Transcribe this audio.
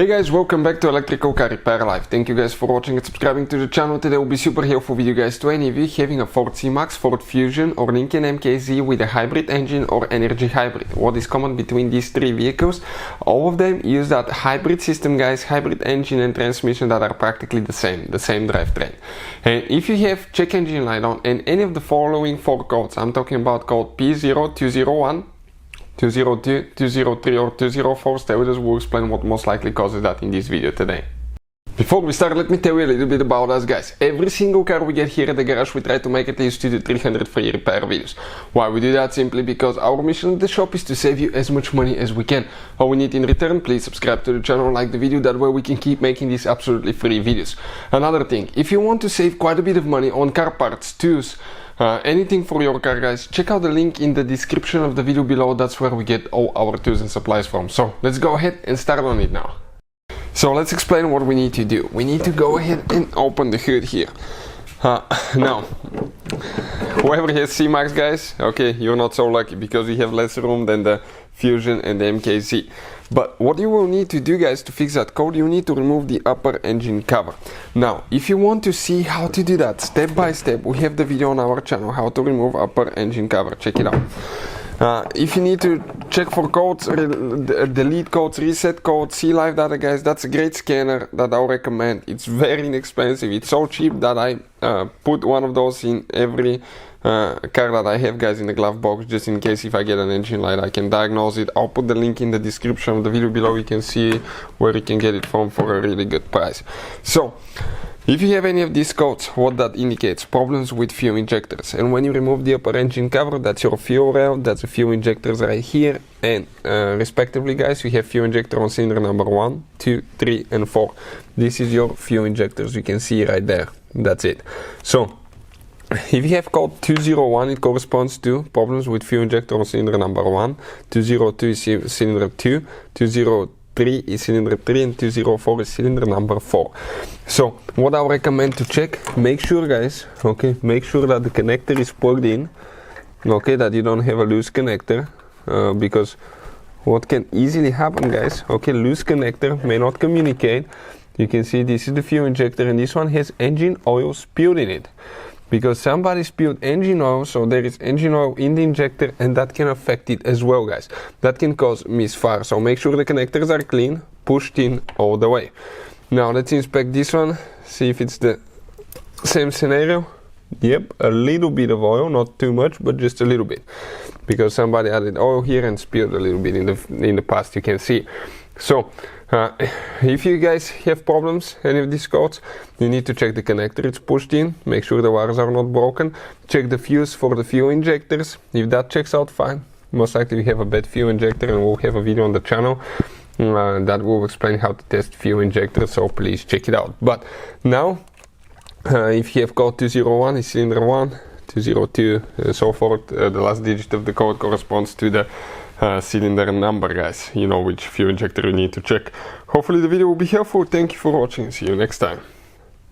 Hey guys, welcome back to Electrical Car Repair Live. Thank you guys for watching and subscribing to the channel. Today will be super helpful with you guys to any of you having a Ford C-Max, Ford Fusion or Lincoln MKZ with a hybrid engine or energy hybrid. What is common between these three vehicles? All of them use that hybrid system, guys, hybrid engine and transmission that are practically the same drivetrain. And if you have check engine light on and any of the following four codes, I'm talking about code P0201 P0202 P0203 or P0204, stay with us, we'll explain what most likely causes that in this video today. Before we start, let me tell you a little bit about us, guys. Every single car we get here at the garage, we try to make at least 200 to 300 free repair videos. Why we do that? Simply because our mission at the shop is to save you as much money as we can. All we need in return, please subscribe to the channel, like the video, that way we can keep making these absolutely free videos. Another thing, if you want to save quite a bit of money on car parts, tools, anything for your car, guys, check out the link in the description of the video below. That's where we get all our tools and supplies from. So let's go ahead and start on it now. So let's explain what we need to do. We need to go ahead and open the hood here. Now, whoever has C-Max, guys, okay, you're not so lucky because we have less room than the Fusion and the MKZ. But what you will need to do, guys, to fix that code, you need to remove the upper engine cover. Now, if you want to see how to do that step by step, we have the video on our channel, how to remove upper engine cover. Check it out. If you need to check for codes, delete codes, reset codes, see live data, guys, that's a great scanner that I'll recommend. It's very inexpensive. It's so cheap that I put one of those in every car that I have, guys, in the glove box, just in case if I get an engine light I can diagnose it. I'll put the link in the description of the video below. You can see where you can get it from for a really good price. So if you have any of these codes, what that indicates? Problems with fuel injectors. And when you remove the upper engine cover, that's your fuel rail, that's the fuel injectors right here, and respectively, guys, you have fuel injector on cylinder number 1, 2, 3 and 4. This is your fuel injectors, you can see right there. That's it. So if you have code 201, it corresponds to problems with fuel injector on cylinder number 1, 202 is cylinder 2, 203 is cylinder 3 and 204 is cylinder number 4. So what I recommend to check, make sure, guys, okay, make sure that the connector is plugged in, okay, that you don't have a loose connector, because what can easily happen, guys, okay, loose connector may not communicate. You can see this is the fuel injector and this one has engine oil spilled in it. Because somebody spilled engine oil, so there is engine oil in the injector and that can affect it as well, guys. That can cause misfire, so make sure the connectors are clean, pushed in all the way. Now let's inspect this one, see if it's the same scenario. Yep, a little bit of oil, not too much, but just a little bit. Because somebody added oil here and spilled a little bit in the past, you can see. So if you guys have problems, any of these codes, you need to check the connector it's pushed in, make sure the wires are not broken, check the fuse for the fuel injectors. If that checks out, fine. Most likely we have a bad fuel injector and we'll have a video on the channel that will explain how to test fuel injectors, so please check it out. But now, if you have code 201 is cylinder 1, 202 and so forth, the last digit of the code corresponds to the cylinder number, guys. You know which fuel injector you need to check. Hopefully the video will be helpful. Thank you for watching. See you next time.